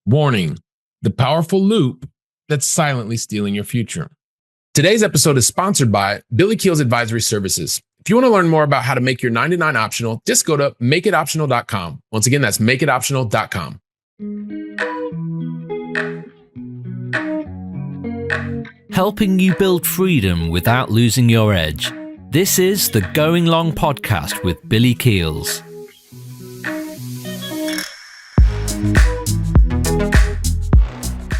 Warning, the powerful loop that's silently stealing your future. Today's episode is sponsored by Billy Keel's Advisory Services. If you want to learn more about how to make your 99 optional, just go to makeitoptional.com. Once again, that's makeitoptional.com. Helping you build freedom without losing your edge. This is the Going Long podcast with Billy Keels.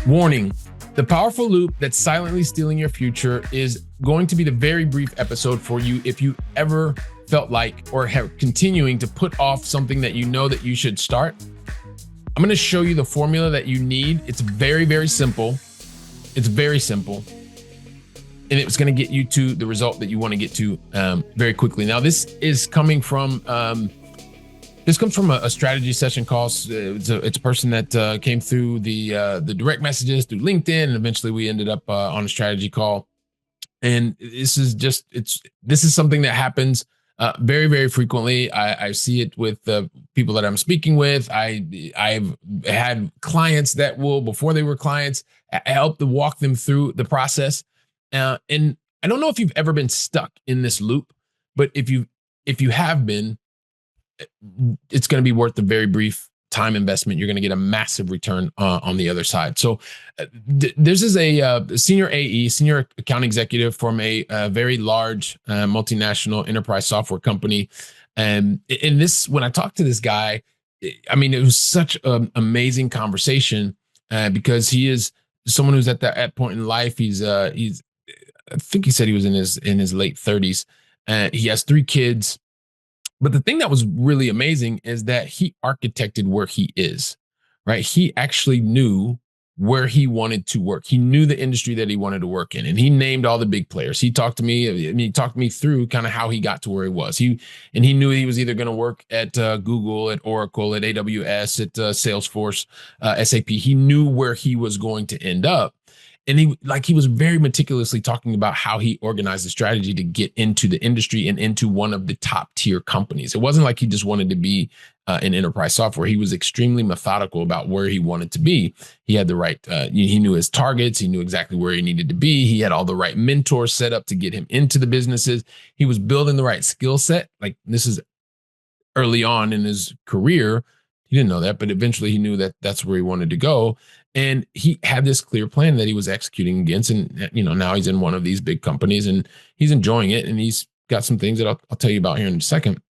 Warning, the powerful loop that's silently stealing your future is going to be the very brief episode for you if you ever felt like or have continuing to put off something that you know that you should start. I'm going to show you the formula that you need. It's very, very simple. It's very simple. And it's going to get you to the result that you want to get to very quickly. Now, this is coming from a strategy session call. It's a person that came through the direct messages through LinkedIn, and eventually we ended up on a strategy call. And this is something that happens very, very frequently. I see it with the people that I'm speaking with. I've had clients that will, before they were clients, I help to walk them through the process. And I don't know if you've ever been stuck in this loop, but if you have been, it's going to be worth the very brief time investment. You're going to get a massive return on the other side. So this is a senior AE, senior account executive from a very large multinational enterprise software company. And in this, when I talked to this guy, I mean, it was such an amazing conversation because he is someone who's at that point in life. He's I think he said he was in his late 30s. He has 3 kids. But the thing that was really amazing is that he architected where he is, right? He actually knew where he wanted to work. He knew the industry that he wanted to work in, and he named all the big players. He talked to me. He talked me through kind of how he got to where he was. He knew he was either going to work at Google, at Oracle, at AWS, at Salesforce, SAP. He knew where he was going to end up. And he was very meticulously talking about how he organized the strategy to get into the industry and into one of the top tier companies. It wasn't like he just wanted to be in enterprise software. He was extremely methodical about where he wanted to be. He had the right, he knew his targets. He knew exactly where he needed to be. He had all the right mentors set up to get him into the businesses. He was building the right skill set. Like, this is early on in his career. He didn't know that, but eventually he knew that that's where he wanted to go. And he had this clear plan that he was executing against. And, now he's in one of these big companies and he's enjoying it. And he's got some things that I'll tell you about here in a second.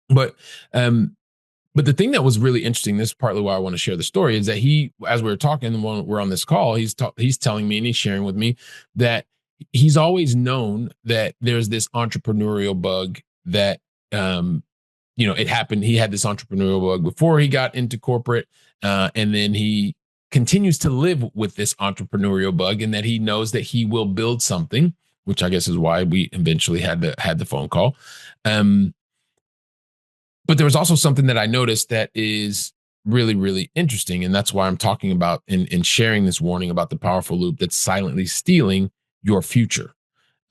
But the thing that was really interesting, this is partly why I want to share the story, is that he, as we were talking, when we're on this call, he's telling me and he's sharing with me that he's always known that there's this entrepreneurial bug that, it happened. He had this entrepreneurial bug before he got into corporate. And then he continues to live with this entrepreneurial bug, and that he knows that he will build something, which I guess is why we eventually had the phone call. But there was also something that I noticed that is really, really interesting. And that's why I'm talking about and sharing this warning about the powerful loop that's silently stealing your future.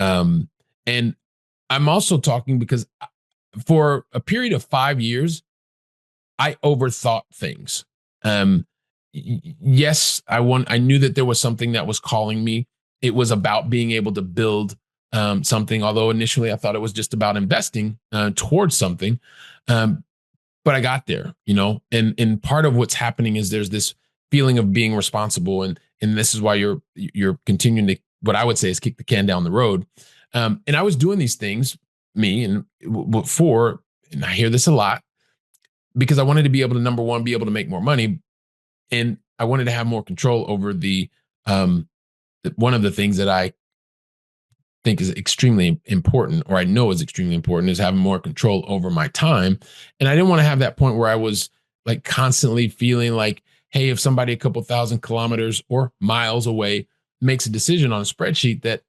And I'm also talking because for a period of 5 years, I overthought things. Yes, I knew that there was something that was calling me. It was about being able to build something, although initially I thought it was just about investing towards something. But I got there, and part of what's happening is there's this feeling of being responsible. And this is why you're continuing to, what I would say, is kick the can down the road. And I was doing these things, and I hear this a lot, because I wanted to be able to, number one, be able to make more money. And I wanted to have more control over one of the things that I think is extremely important, or I know is extremely important, is having more control over my time. And I didn't want to have that point where I was like constantly feeling like, hey, if somebody a couple thousand kilometers or miles away makes a decision on a spreadsheet, that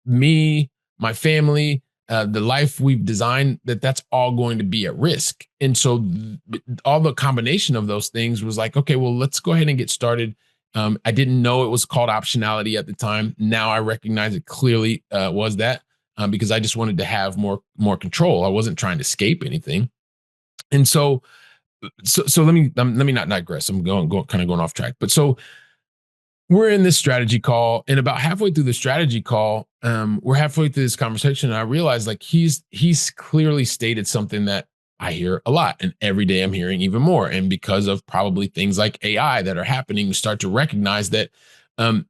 me, my family, the life we've designed, that's all going to be at risk. And so all the combination of those things was like, okay, well, let's go ahead and get started. I didn't know it was called optionality at the time. Now I recognize it clearly was that because I just wanted to have more control. I wasn't trying to escape anything. And so so let me not digress. I'm going kind of going off track. But so we're in this strategy call, and about halfway through the strategy call, we're halfway through this conversation, and I realize like he's clearly stated something that I hear a lot, and every day I'm hearing even more. And because of probably things like AI that are happening, we start to recognize that um,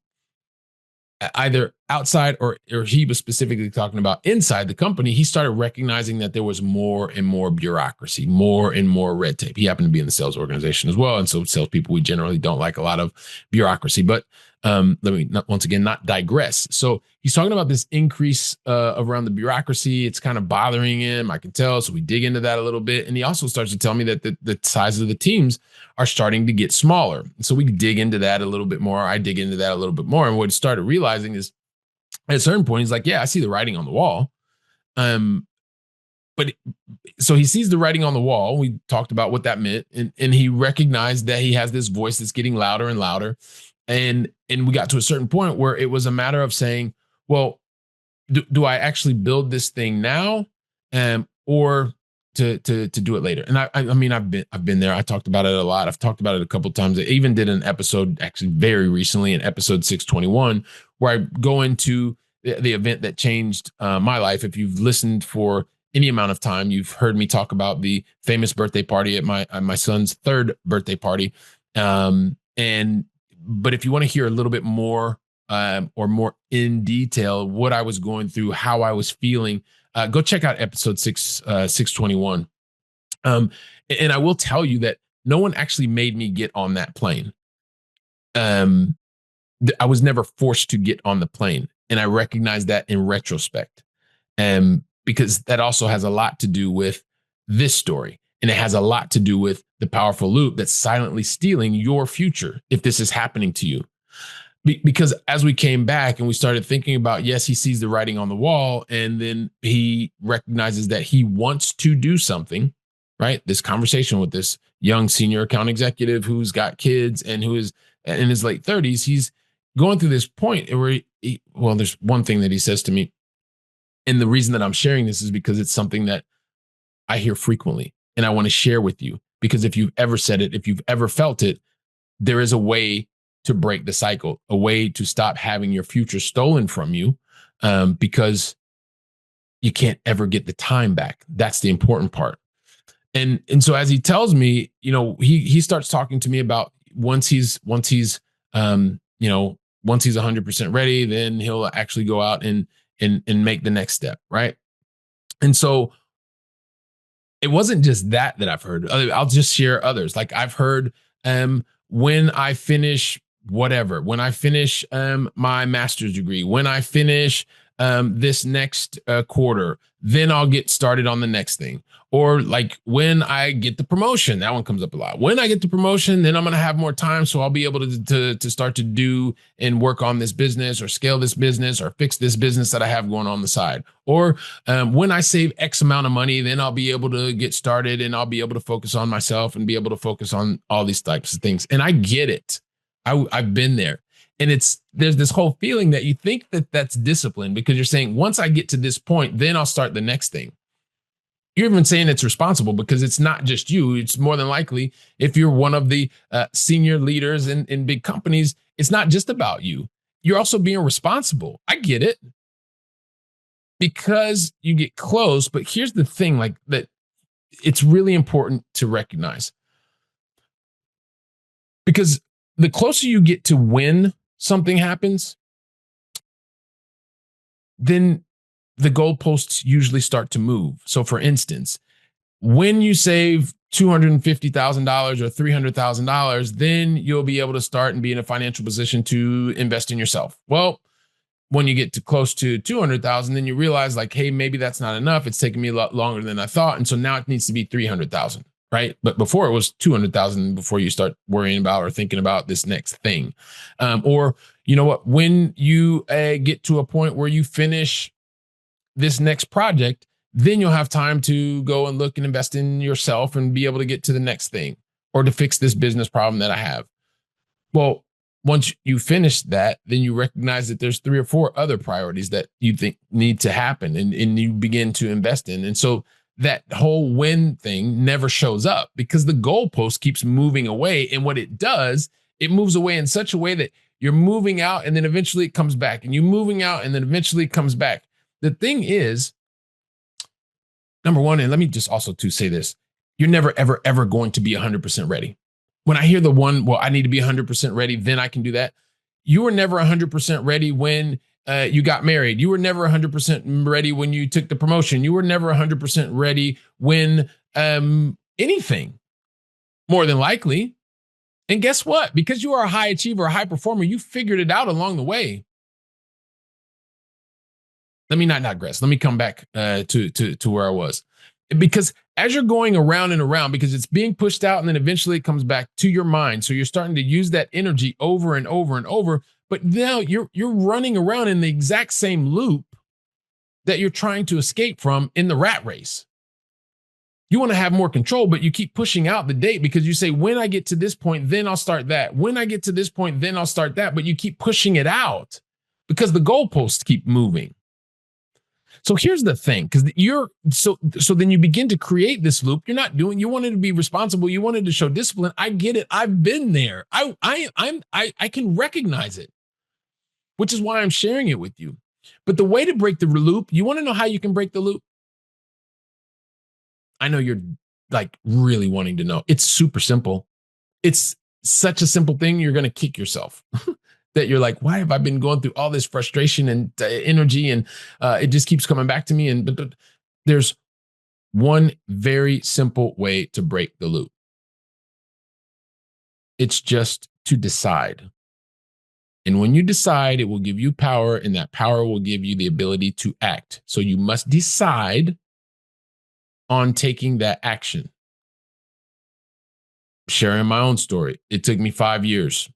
either outside or he was specifically talking about inside the company, he started recognizing that there was more and more bureaucracy, more and more red tape. He happened to be in the sales organization as well. And so salespeople, we generally don't like a lot of bureaucracy. But let me once again not digress. So he's talking about this increase around the bureaucracy. It's kind of bothering him. I can tell. So we dig into that a little bit. And he also starts to tell me that the size of the teams are starting to get smaller. So we dig into that a little bit more. I dig into that a little bit more. And what he started realizing is at a certain point, he's like, yeah, I see the writing on the wall. Um, but so he sees the writing on the wall. We talked about what that meant. And he recognized that he has this voice that's getting louder and louder. And we got to a certain point where it was a matter of saying, well, do I actually build this thing now, or to do it later? And I mean, I've been there. I talked about it a lot. I've talked about it a couple of times. I even did an episode actually very recently, in episode 621, where I go into the event that changed my life. If you've listened for any amount of time, you've heard me talk about the famous birthday party at my son's third birthday party. And but if you want to hear a little bit more or more in detail what I was going through, how I was feeling, go check out episode 621. And I will tell you that no one actually made me get on that plane. Um, I was never forced to get on the plane, and I recognize that in retrospect, because that also has a lot to do with this story, and it has a lot to do with the powerful loop that's silently stealing your future if this is happening to you. Because as we came back and we started thinking about, yes, he sees the writing on the wall, and then he recognizes that he wants to do something, right? This conversation with this young senior account executive who's got kids and who is in his late 30s, he's going through this point where well, there's one thing that he says to me. And the reason that I'm sharing this is because it's something that I hear frequently and I want to share with you, because if you've ever said it, if you've ever felt it, there is a way to break the cycle, a way to stop having your future stolen from you, because you can't ever get the time back. That's the important part. And so as he tells me, he starts talking to me about once he's once he's 100% ready, then he'll actually go out and make the next step, right? And so it wasn't just that I've heard. I'll just share others. Like I've heard, when I finish whatever, when I finish my master's degree, when I finish this next quarter, then I'll get started on the next thing. Or like when I get the promotion, that one comes up a lot. When I get the promotion, then I'm going to have more time. So I'll be able to start to do and work on this business or scale this business or fix this business that I have going on the side. Or when I save X amount of money, then I'll be able to get started and I'll be able to focus on myself and be able to focus on all these types of things. And I get it. I've been there. And there's this whole feeling that you think that that's discipline, because you're saying, once I get to this point, then I'll start the next thing. You're even saying it's responsible, because it's not just you. It's more than likely, if you're one of the senior leaders in big companies, it's not just about you. You're also being responsible. I get it, because you get close. But here's the thing, like that, it's really important to recognize, because the closer you get to when something happens, then the goalposts usually start to move. So for instance, when you save $250,000 or $300,000, then you'll be able to start and be in a financial position to invest in yourself. Well, when you get to close to 200,000, then you realize like, hey, maybe that's not enough. It's taking me a lot longer than I thought. And so now it needs to be 300,000, right? But before it was 200,000 before you start worrying about or thinking about this next thing. Or you know what, when you get to a point where you finish this next project, then you'll have time to go and look and invest in yourself and be able to get to the next thing or to fix this business problem that I have. Well, once you finish that, then you recognize that there's 3 or 4 other priorities that you think need to happen and you begin to invest in. And so that whole win thing never shows up because the goalpost keeps moving away. And what it does, it moves away in such a way that you're moving out and then eventually it comes back, and you're moving out and then eventually it comes back. The thing is, number one, and let me just also to say this, you're never, ever, ever going to be 100% ready. When I hear the one, well, I need to be 100% ready, then I can do that. You were never 100% ready when you got married. You were never 100% ready when you took the promotion. You were never 100% ready when anything, more than likely. And guess what? Because you are a high achiever, a high performer, you figured it out along the way. Let me not digress. Let me come back to where I was. Because as you're going around and around, because it's being pushed out and then eventually it comes back to your mind. So you're starting to use that energy over and over and over. But now you're running around in the exact same loop that you're trying to escape from in the rat race. You want to have more control, but you keep pushing out the date because you say, when I get to this point, then I'll start that. When I get to this point, then I'll start that. But you keep pushing it out because the goalposts keep moving. So here's the thing, because so then you begin to create this loop. You're not doing, you wanted to be responsible. You wanted to show discipline. I get it. I've been there. I can recognize it, which is why I'm sharing it with you. But the way to break the loop, you want to know how you can break the loop? I know you're like really wanting to know. It's super simple. It's such a simple thing. You're going to kick yourself. That you're like, why have I been going through all this frustration and energy, and it just keeps coming back to me? And there's one very simple way to break the loop. It's just to decide. And when you decide, it will give you power, and that power will give you the ability to act. So you must decide on taking that action. Sharing my own story. It took me 5 years.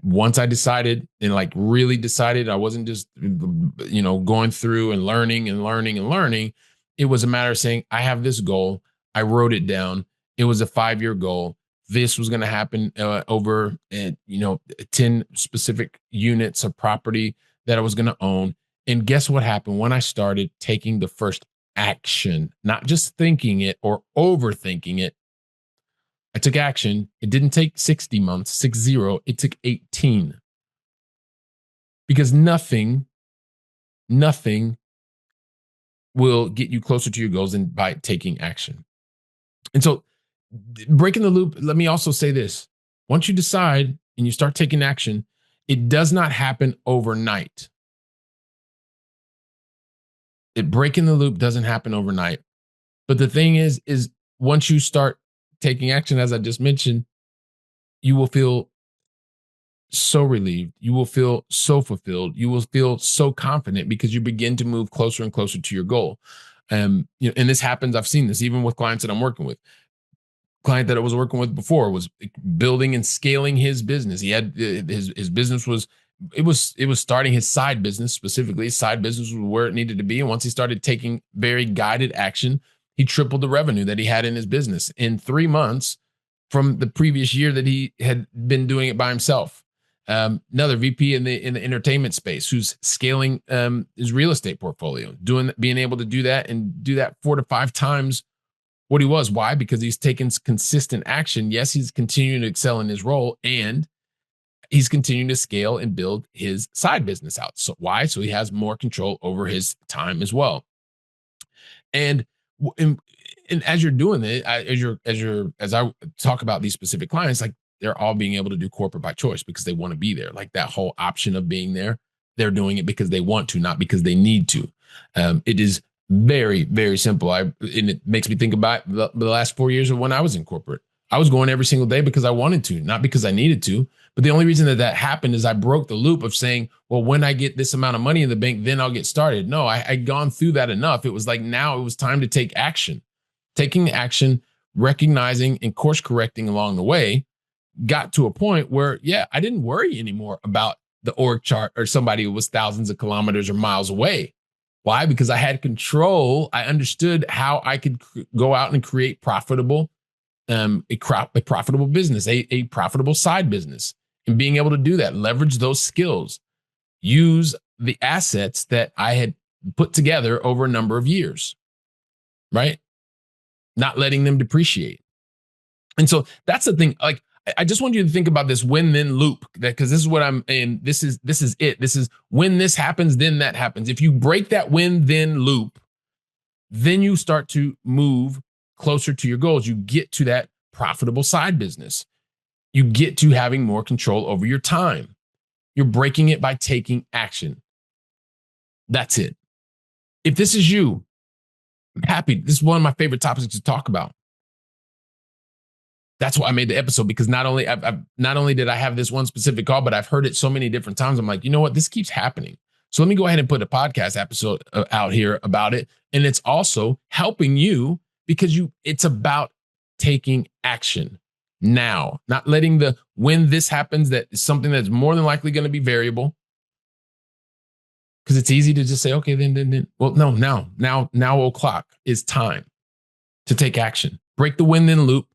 Once I decided and like really decided, I wasn't just, going through and learning and learning and learning. It was a matter of saying, I have this goal. I wrote it down. It was a 5-year goal. This was going to happen over, 10 specific units of property that I was going to own. And guess what happened when I started taking the first action, not just thinking it or overthinking it. I took action. It didn't take 60 months, 60. It took 18. Because nothing will get you closer to your goals than by taking action. And so breaking the loop, let me also say this. Once you decide and you start taking action, it does not happen overnight. Breaking the loop doesn't happen overnight. But the thing is once you start taking action, as I just mentioned, you will feel so relieved. You will feel so fulfilled. You will feel so confident because you begin to move closer and closer to your goal. And this happens. I've seen this even with clients that I'm working with. Client that I was working with before was building and scaling his business. He had his business was starting his side business specifically. His side business was where it needed to be. And once he started taking very guided action, he tripled the revenue that he had in his business in 3 months from the previous year that he had been doing it by himself. Another VP in the entertainment space who's scaling his real estate portfolio, being able to do that and do that 4 to 5 times what he was. Why? Because he's taken consistent action. Yes, he's continuing to excel in his role, and he's continuing to scale and build his side business out. So why? So he has more control over his time as well. And as you're doing it, as I talk about these specific clients, like they're all being able to do corporate by choice because they want to be there. Like that whole option of being there, they're doing it because they want to, not because they need to. It is very, very simple. And it makes me think about the last 4 years of when I was in corporate. I was going every single day because I wanted to, not because I needed to. But the only reason that happened is I broke the loop of saying, well, when I get this amount of money in the bank, then I'll get started. No, I'd gone through that enough. It was like, now it was time to take action. Taking action, recognizing and course correcting along the way got to a point where, I didn't worry anymore about the org chart or somebody who was thousands of kilometers or miles away. Why? Because I had control. I understood how I could go out and create profitable, a profitable business, a profitable side business, and being able to do that, leverage those skills, use the assets that I had put together over a number of years, right? not letting them depreciate. And so that's the thing. Like, I just want you to think about this win-then loop, because this is what I'm, and this is it. This is when this happens, then that happens. If you break that win-then loop, then you start to move closer to your goals. You get to that profitable side business. You get to having more control over your time. You're breaking it by taking action. That's it. If this is you, I'm happy. This is one of my favorite topics to talk about. That's why I made the episode, because not only did I have this one specific call, but I've heard it so many different times. I'm like, you know what? This keeps happening. So let me go ahead and put a podcast episode out here about it. And it's also helping you because it's about taking action now, not letting when this happens, that is something that's more than likely going to be variable. Because it's easy to just say, okay, then. Well, no, now o'clock is time to take action. Break the win-then loop.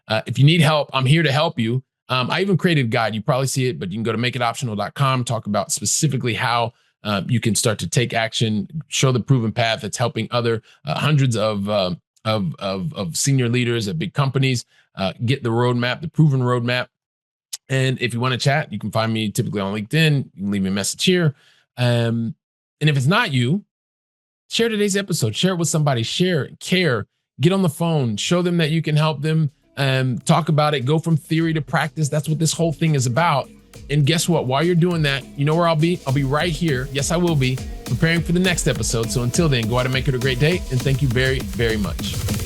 If you need help, I'm here to help you. I even created a guide. You probably see it, but you can go to makeitoptional.com, talk about specifically how you can start to take action, show the proven path that's helping other hundreds of senior leaders at big companies get the roadmap, the proven roadmap. And if you want to chat, you can find me typically on LinkedIn. You can leave me a message here. And if it's not you, share today's episode. Share it with somebody. Share, care, get on the phone, show them that you can help them. Talk about it, go from theory to practice. That's what this whole thing is about. And guess what? While you're doing that, you know where I'll be? I'll be right here. Yes, I will be preparing for the next episode. So until then, go out and make it a great day. And thank you very, very much.